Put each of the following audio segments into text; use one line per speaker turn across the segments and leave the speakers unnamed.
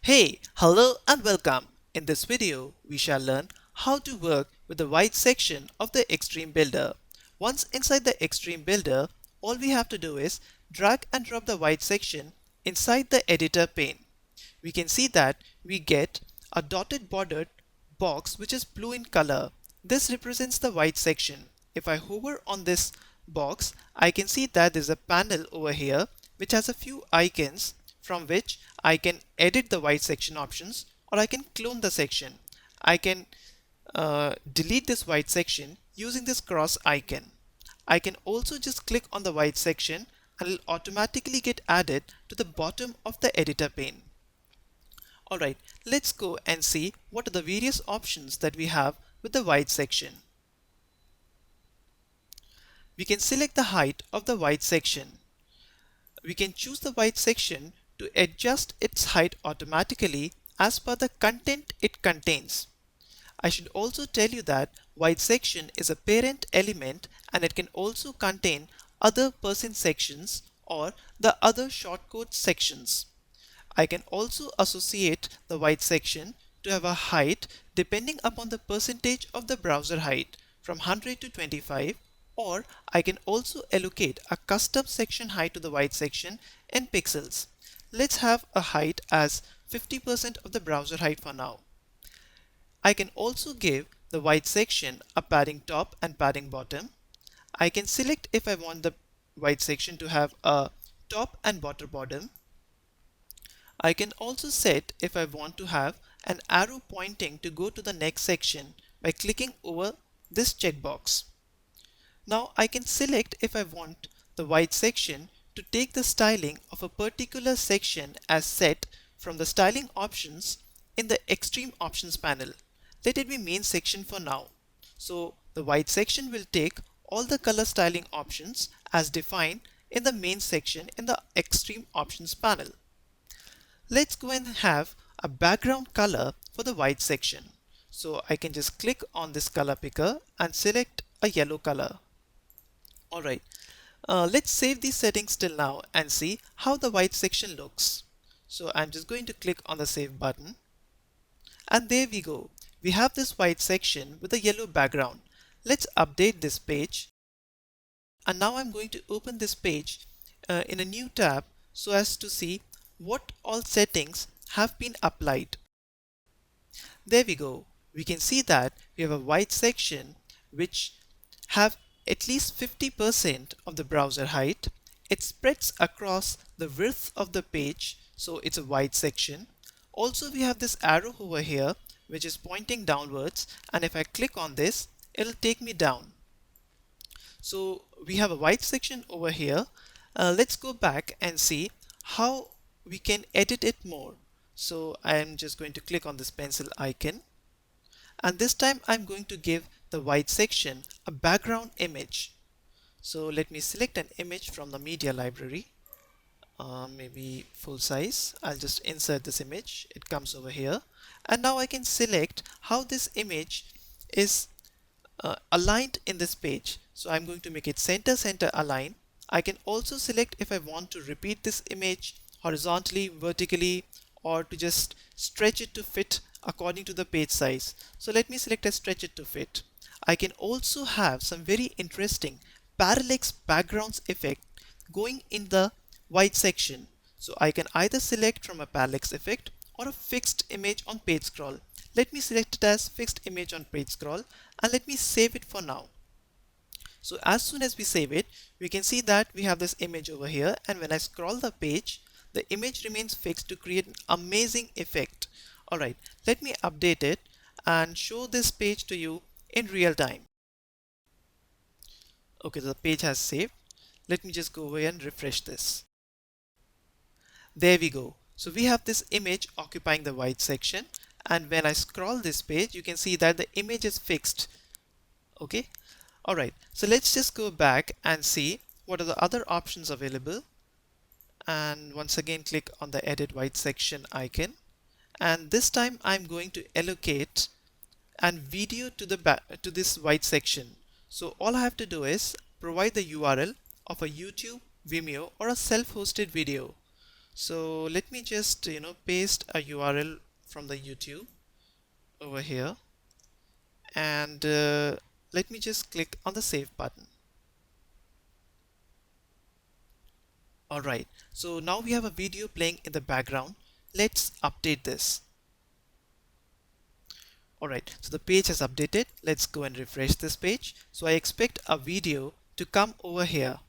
Hey, hello and welcome. In this video, we shall learn how to work with the white section of the Xtreme Builder. Once inside the Xtreme Builder, all we have to do is drag and drop the white section inside the editor pane. We can see that we get a dotted bordered box which is blue in color. This represents the white section. If I hover on this box, I can see that there's a panel over here which has a few icons from which I can edit the white section options, or I can clone the section. I can delete this white section using this cross icon. I can also just click on the white section and it will automatically get added to the bottom of the editor pane. Alright, let's go and see what are the various options that we have with the white section. We can select the height of the white section. We can choose the white section to adjust its height automatically as per the content it contains. I should also tell you that white section is a parent element and it can also contain other percent sections or the other shortcode sections. I can also associate the white section to have a height depending upon the percentage of the browser height from 100 to 25, or I can also allocate a custom section height to the white section in pixels. Let's have a height as 50% of the browser height for now. I can also give the white section a padding top and padding bottom. I can select if I want the white section to have a top and bottom. I can also set if I want to have an arrow pointing to go to the next section by clicking over this checkbox. Now I can select if I want the white section to take the styling of a particular section as set from the styling options in the Xtreme Options panel. Let it be main section for now. So the white section will take all the color styling options as defined in the main section in the Xtreme Options panel. Let's go and have a background color for the white section. So I can just click on this color picker and select a yellow color. Alright, let's save these settings till now and see how the white section looks. So I'm just going to click on the save button. And there we go. We have this white section with a yellow background. Let's update this page. And now I'm going to open this page in a new tab so as to see what all settings have been applied. There we go. We can see that we have a white section which have at least 50% of the browser height. It spreads across the width of the page, so it's a white section. Also we have this arrow over here which is pointing downwards, and if I click on this, it'll take me down. So we have a white section over here. Let's go back and see how we can edit it more. So I am just going to click on this pencil icon, and this time I'm going to give the white section a background image. So let me select an image from the media library, maybe full size. I'll just insert this image. It comes over here, and now I can select how this image is aligned in this page. So I'm going to make it center align. I can also select if I want to repeat this image horizontally, vertically, or to just stretch it to fit according to the page size. So let me select as stretch it to fit. I can also have some very interesting parallax backgrounds effect going in the white section. So I can either select from a parallax effect or a fixed image on page scroll. Let me select it as fixed image on page scroll, and let me save it for now. So as soon as we save it, we can see that we have this image over here, and when I scroll the page, the image remains fixed to create an amazing effect. Alright, let me update it and show this page to you in real time. Okay, the page has saved. Let me just go away and refresh this. There we go. So we have this image occupying the white section, and when I scroll this page, you can see that the image is fixed. Okay. Alright, so let's just go back and see what are the other options available. And once again click on the edit white section icon, and this time I'm going to allocate an video to this white section. So all I have to do is provide the URL of a YouTube, Vimeo, or a self-hosted video. So let me just paste a URL from the YouTube over here, and let me just click on the save button. Alright, so now we have a video playing in the background. Let's update this. Alright, so the page has updated. Let's go and refresh this page. So I expect a video to come over here.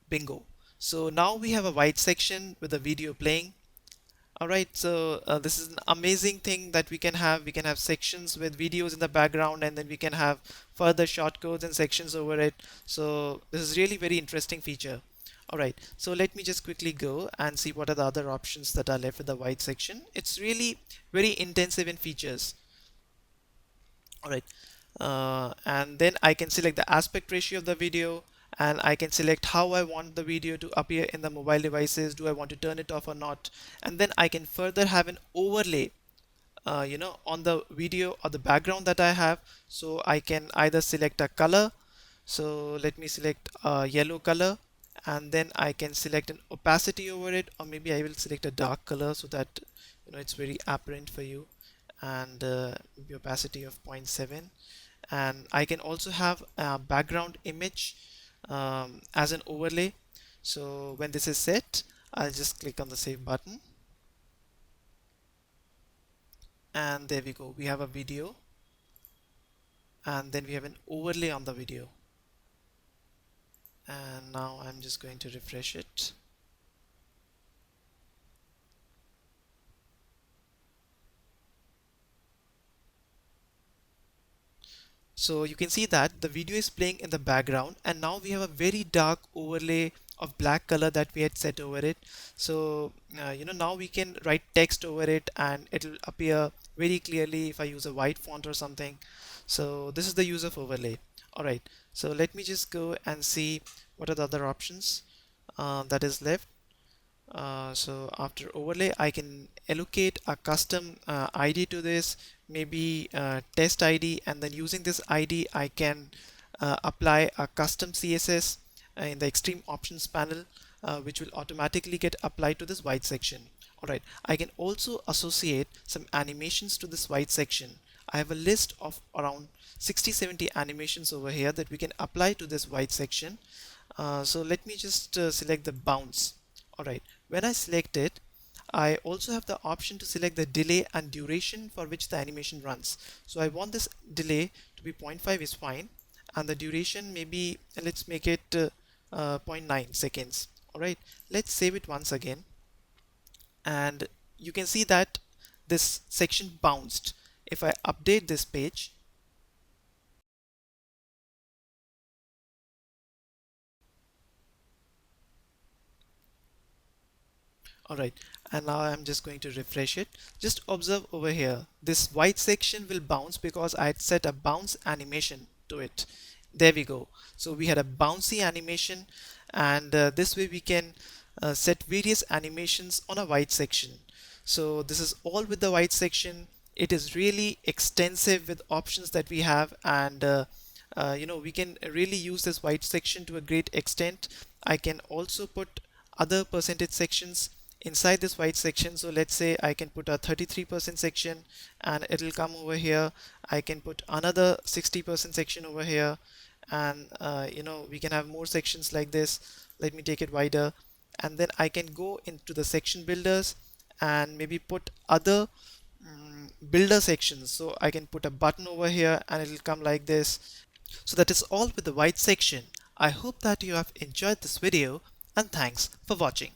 Bingo. So now we have a white section with a video playing. Alright, so this is an amazing thing that we can have. We can have sections with videos in the background, and then we can have further shortcodes and sections over it. So this is really very interesting feature. Alright, so let me just quickly go and see what are the other options that are left with the white section. It's really very intensive in features. Alright, and then I can select the aspect ratio of the video, and I can select how I want the video to appear in the mobile devices. Do I want to turn it off or not? And then I can further have an overlay on the video or the background that I have. So I can either select a color. So let me select a yellow color, and then I can select an opacity over it, or maybe I will select a dark color so that it's very apparent for you, and maybe opacity of 0.7. And I can also have a background image as an overlay. So when this is set, I'll just click on the save button, and there we go. We have a video, and then we have an overlay on the video. And now I'm just going to refresh it. So you can see that the video is playing in the background, and now we have a very dark overlay of black color that we had set over it. So now we can write text over it, and it will appear very clearly if I use a white font or something. So this is the use of overlay. Alright, so let me just go and see what are the other options that is left. So after overlay, I can allocate a custom ID to this, maybe test ID, and then using this ID I can apply a custom CSS in the extreme options panel, which will automatically get applied to this white section. Alright, I can also associate some animations to this white section. I have a list of around 60-70 animations over here that we can apply to this white section. So let me just select the bounce. Alright, when I select it, I also have the option to select the delay and duration for which the animation runs. So I want this delay to be 0.5 is fine, and the duration maybe, let's make it 0.9 seconds. Alright, let's save it once again, and you can see that this section bounced. If I update this page, alright, and now I'm just going to refresh it. Just observe over here, this white section will bounce because I had set a bounce animation to it. There we go. So we had a bouncy animation, and this way we can set various animations on a white section. So this is all with the white section. It is really extensive with options that we have, and we can really use this white section to a great extent. I can also put other percentage sections inside this white section. So let's say I can put a 33% section, and it'll come over here. I can put another 60% section over here, and we can have more sections like this. Let me take it wider, and then I can go into the section builders and maybe put other builder sections. So I can put a button over here, and it'll come like this. So that is all with the white section. I hope that you have enjoyed this video, and thanks for watching.